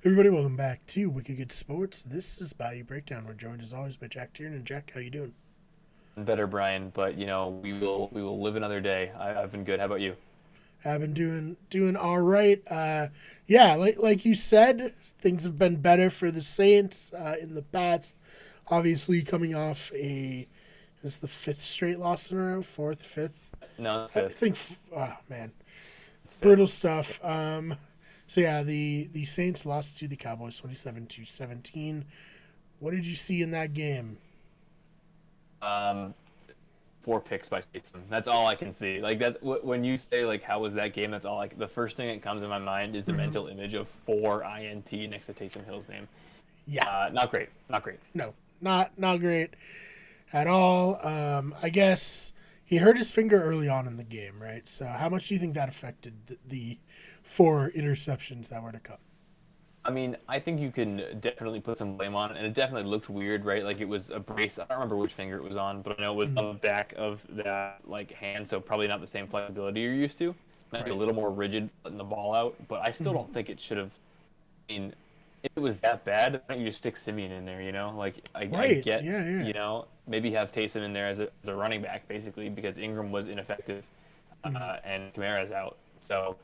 Everybody, welcome back to Wicked Good Sports. This is Bayou Breakdown. We're joined as always by Jack Tiernan. Jack, how you doing? Better, Brian, but we will live another day. I've been good. How about you? I've been doing all right. Yeah, like you said, things have been better for the Saints in the past. Obviously, coming off is the fifth straight loss in a row, fourth, fifth. No, it's I fifth. think. Oh man, It's fifth. brutal stuff. So yeah, the Saints lost to the Cowboys 27-17. What did you see in that game? Um, Four picks by Taysom. That's all I can see. Like that when you say like how was that game? That's all like the first thing that comes in my mind is the Mm-hmm. mental image of four next to Taysom Hill's name. Yeah, Not great. Not great. no, not great at all. I guess he hurt his finger early on in the game, right? So how much do you think that affected the four interceptions that were to come? I mean, I think you can definitely put some blame on it, and it definitely looked weird, right? Like it was a brace. I don't remember which finger it was on, but I know it was Mm-hmm. on the back of that like hand, so probably not the same flexibility you're used to. Might be a Right. little more rigid letting the ball out, but I still Mm-hmm. don't think it should have. I mean, if it was that bad, why don't you just stick Simeon in there? Like I Right. get, Yeah. Yeah. maybe have Taysom in there as a running back basically because Ingram was ineffective, Mm-hmm. and Kamara's out. So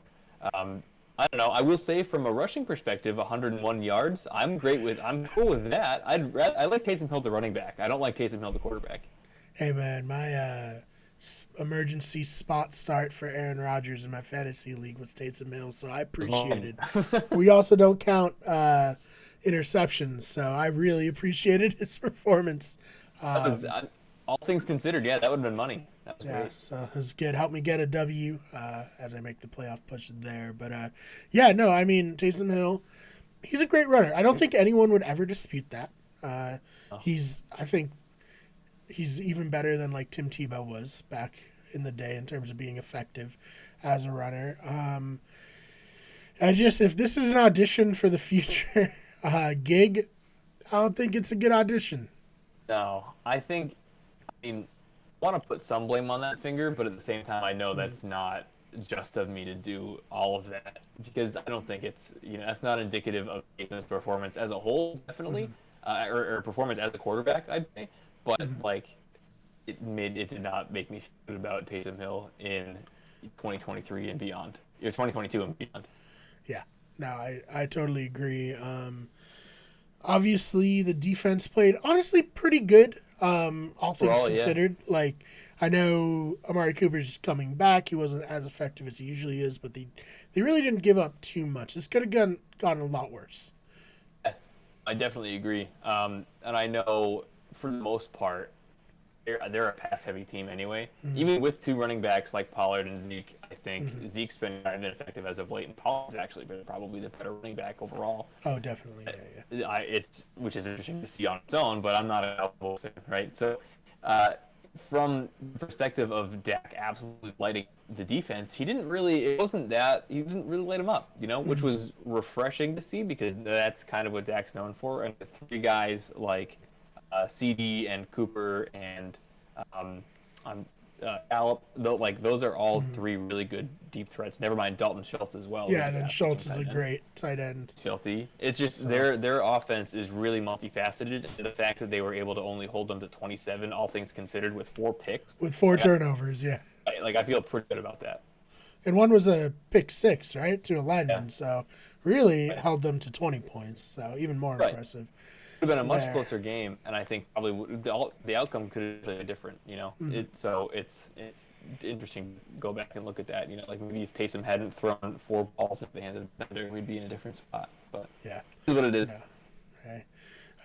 um, I don't know. I will say from a rushing perspective, 101 yards. I'm cool with that. I like Taysom Hill the running back. I don't like Taysom Hill the quarterback. Hey man, my emergency spot start for Aaron Rodgers in my fantasy league was Taysom Hill, so I As long appreciated. We also don't count interceptions, so I really appreciated his performance. that was Um, all things considered. Yeah, that would have been money. That was Yeah, great. so it's good. Help me get a W as I make the playoff push there. But yeah, no, I mean Taysom Hill, he's a great runner. I don't think anyone would ever dispute that. Uh, Oh, I think he's even better than like Tim Tebow was back in the day in terms of being effective as a runner. I just if this is an audition for the future gig, I don't think it's a good audition. no, I mean, I want to put some blame on that finger, but at the same time, I know Mm-hmm. that's not just of me to do all of that because I don't think that's not indicative of Tatum's performance as a whole, definitely, Mm-hmm. or performance as a quarterback, I'd say. But Mm-hmm. like, it did not make me feel good about Taysom Hill in 2023 and beyond, or 2022 and beyond. Yeah, no, I totally agree. Obviously, the defense played honestly pretty good, all things Overall, yeah. considered. Like, I know Amari Cooper's coming back. He wasn't as effective as he usually is, but they really didn't give up too much. This could have gotten a lot worse. I definitely agree. And I know for the most part, they're a pass heavy team anyway. Mm-hmm. Even with two running backs like Pollard and Zeke, I think Mm-hmm. Zeke's been kind of ineffective as of late, and Pollard's actually been probably the better running back overall. Oh, definitely. Yeah, yeah. It's which is interesting to see on its own, but I'm not a Cowboys fan, right? So, uh, from the perspective of Dak absolutely lighting the defense, it wasn't that he didn't really light him up, which Mm-hmm. was refreshing to see because that's kind of what Dak's known for. And the three guys like CD and Cooper and um, um, Gallup, though, like those are all Mm-hmm. three really good deep threats. Never mind Dalton Schultz as well, who's Yeah, a and then pass catching Schultz is a tight end. great tight end. It's filthy. It's just So their offense is really multifaceted, and the fact that they were able to only hold them to 27, all things considered, with four picks, with four like I, turnovers, yeah, I feel pretty good about that. and one was a pick six, right, to a Yeah, lineman. So really right, held them to 20 points. So even more right. impressive Would have been a much there. closer game, and I think probably the outcome could have been different. Mm-hmm. It's interesting to go back and look at that. Like maybe if Taysom hadn't thrown four balls at the hands of the defender, we'd be in a different spot. But Yeah, this is what it is. no, right.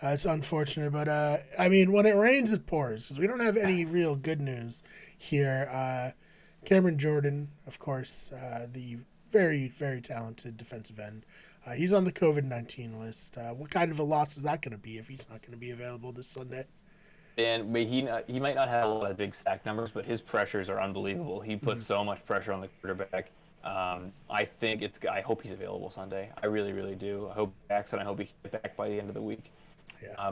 It's unfortunate, but I mean, when it rains, it pours. 'Cause we don't have any real good news here. Cameron Jordan, of course, the very, very talented defensive end. He's on the COVID-19 list. What kind of a loss is that going to be if he's not going to be available this Sunday? And he might not have a lot of big sack numbers, but his pressures are unbelievable. He puts Mm-hmm. so much pressure on the quarterback. I hope he's available Sunday. I really, really do. I hope backs, and I hope he can get back by the end of the week. Yeah.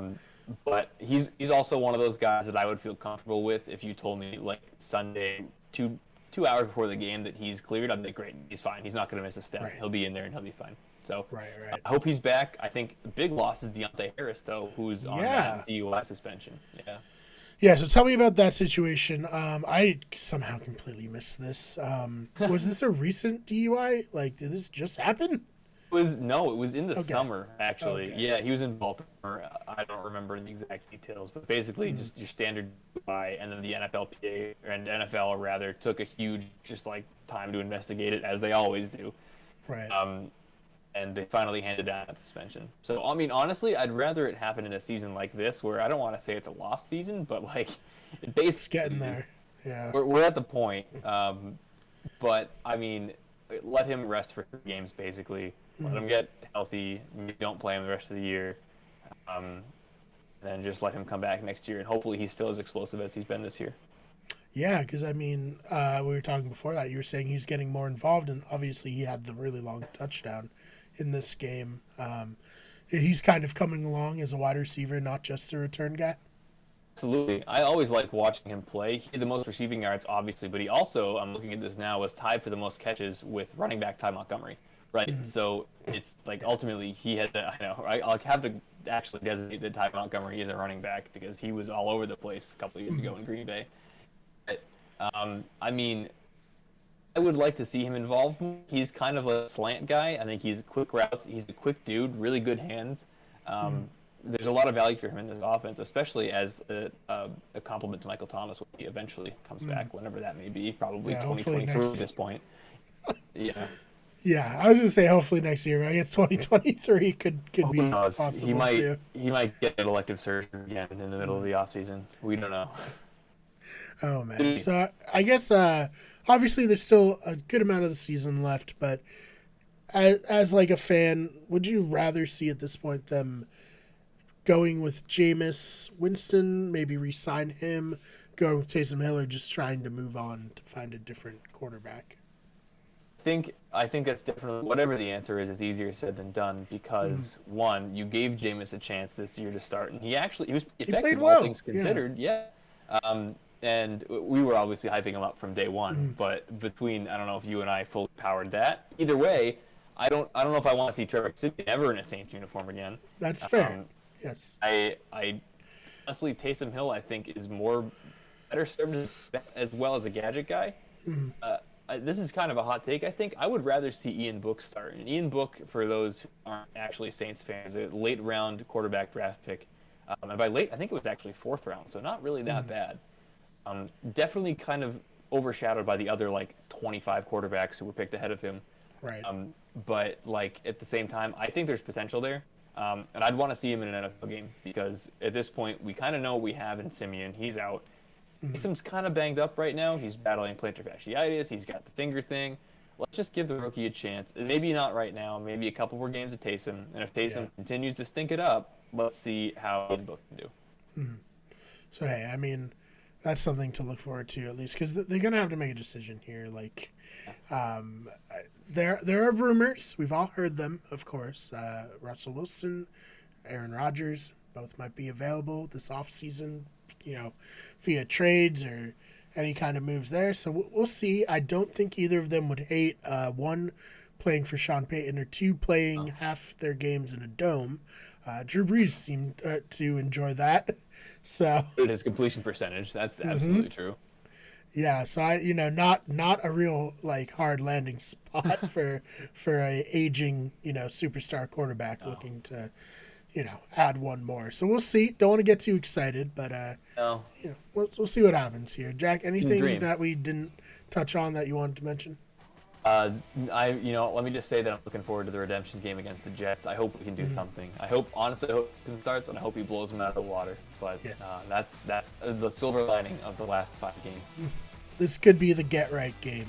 But he's also one of those guys that I would feel comfortable with if you told me like Sunday 2 hours before the game that he's cleared. I'd be like, great, he's fine. He's not going to miss a step. Right. He'll be in there and he'll be fine. So Right. I hope he's back. I think the big loss is Deonte Harris, though, who's on that DUI suspension. Yeah. Yeah, so tell me about that situation. I somehow completely missed this. Was this a recent DUI? Like, did this just happen? It was in the Okay. summer actually. Okay. Yeah, he was in Baltimore. I don't remember the exact details, but basically just your standard DUI, and then the NFLPA and NFL rather took a huge just like time to investigate it as they always do. Right. And they finally handed down that suspension. So, I mean, honestly, I'd rather it happen in a season like this, where I don't want to say it's a lost season, but like, it basically It's getting there. Yeah. we're at the point. But I mean, let him rest for 3 games, basically. Let him get healthy. Maybe don't play him the rest of the year. Then just let him come back next year, and hopefully he's still as explosive as he's been this year. Yeah, because I mean, we were talking before that. You were saying he was getting more involved, and obviously he had the really long touchdown in this game. He's kind of coming along as a wide receiver, not just a return guy. Absolutely. I always like watching him play. He had the most receiving yards, obviously, but he also, I'm looking at this now, was tied for the most catches with running back Ty Montgomery. Right. So it's like ultimately he had to, I'll have to actually designate that Ty Montgomery is a running back because he was all over the place a couple of years ago in Green Bay. But, I mean, I would like to see him involved. He's kind of a slant guy. I think he's quick routes. He's a quick dude, really good hands. There's a lot of value for him in this offense, especially as a compliment to Michael Thomas when he eventually comes back, whenever that may be, probably 2023 at this point. Yeah. Yeah, I was gonna say hopefully next year, but I guess 2023 could be possible too. He might get an elective surgery again in the middle of the offseason. We don't know. Oh man! So I guess obviously there's still a good amount of the season left, but as like a fan, would you rather see at this point them going with Jameis Winston, maybe re-sign him, going with Taysom Hill, or just trying to move on to find a different quarterback? I think that's definitely, whatever the answer is, it's easier said than done because one, you gave Jameis a chance this year to start, and he was effective, all things considered. Yeah. And we were obviously hyping him up from day one, but between, I don't know if you and I fully powered that. Either way, I don't know if I want to see Trevor Siemian ever in a Saints uniform again. That's fair. Yes. I honestly, Taysom Hill, I think, is better served as well as a gadget guy. This is kind of a hot take. I think I would rather see Ian Book start. And Ian Book, for those who aren't actually Saints fans, a late round quarterback draft pick. And by late, I think it was actually 4th round, so not really that bad. Definitely kind of overshadowed by the other like 25 quarterbacks who were picked ahead of him. Right. But like at the same time, I think there's potential there. And I'd want to see him in an NFL game because at this point, we kind of know what we have in Simeon. He's out. Taysom's kind of banged up right now. He's battling plantar fasciitis. He's got the finger thing. Let's just give the rookie a chance. Maybe not right now. Maybe a couple more games of Taysom. And if Taysom continues to stink it up, let's see how Ian Book can do. So, hey, I mean, that's something to look forward to at least because they're going to have to make a decision here. Like, there are rumors. We've all heard them, of course. Russell Wilson, Aaron Rodgers, both might be available this offseason, via trades or any kind of moves there. So we'll see. I don't think either of them would hate, one, playing for Sean Payton, or two, playing half their games in a dome. Drew Brees seemed to enjoy that. So his completion percentage, that's absolutely true. Yeah, so not a real like hard landing spot for a aging, superstar quarterback looking to add one more. So we'll see. Don't want to get too excited, but we'll see what happens here. Jack, anything that we didn't touch on that you wanted to mention? Let me just say that I'm looking forward to the redemption game against the Jets. I hope we can do something. I hope he starts, and I hope he blows them out of the water. But that's the silver lining of the last 5 games. This could be the get-right game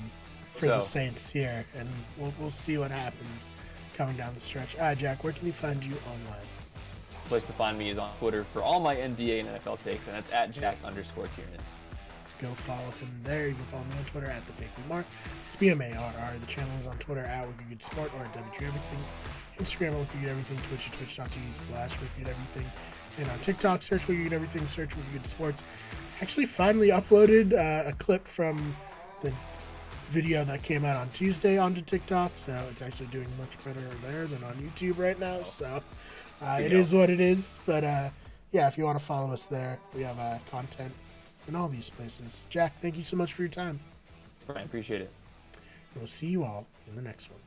for the Saints here, and we'll see what happens coming down the stretch. All right, Jack, where can you find you online? Place to find me is on Twitter for all my NBA and NFL takes, and that's at Jack_Kiernan. Go follow him there. You can follow me on Twitter at TheFakeMar. It's BMARR. The channel is on Twitter at WickedGoodSport or at WGEverything. Instagram at WickedGoodEverything. Twitch at twitch.tv/WickedGoodEverything. And on TikTok, search WickedGoodEverything. Search WickedGoodSports. Actually, finally uploaded a clip from the video that came out on Tuesday onto TikTok, so it's actually doing much better there than on YouTube right now. So it is what it is. But yeah, if you want to follow us there, we have content in all these places. Jack, thank you so much for your time. I appreciate it. We'll see you all in the next one.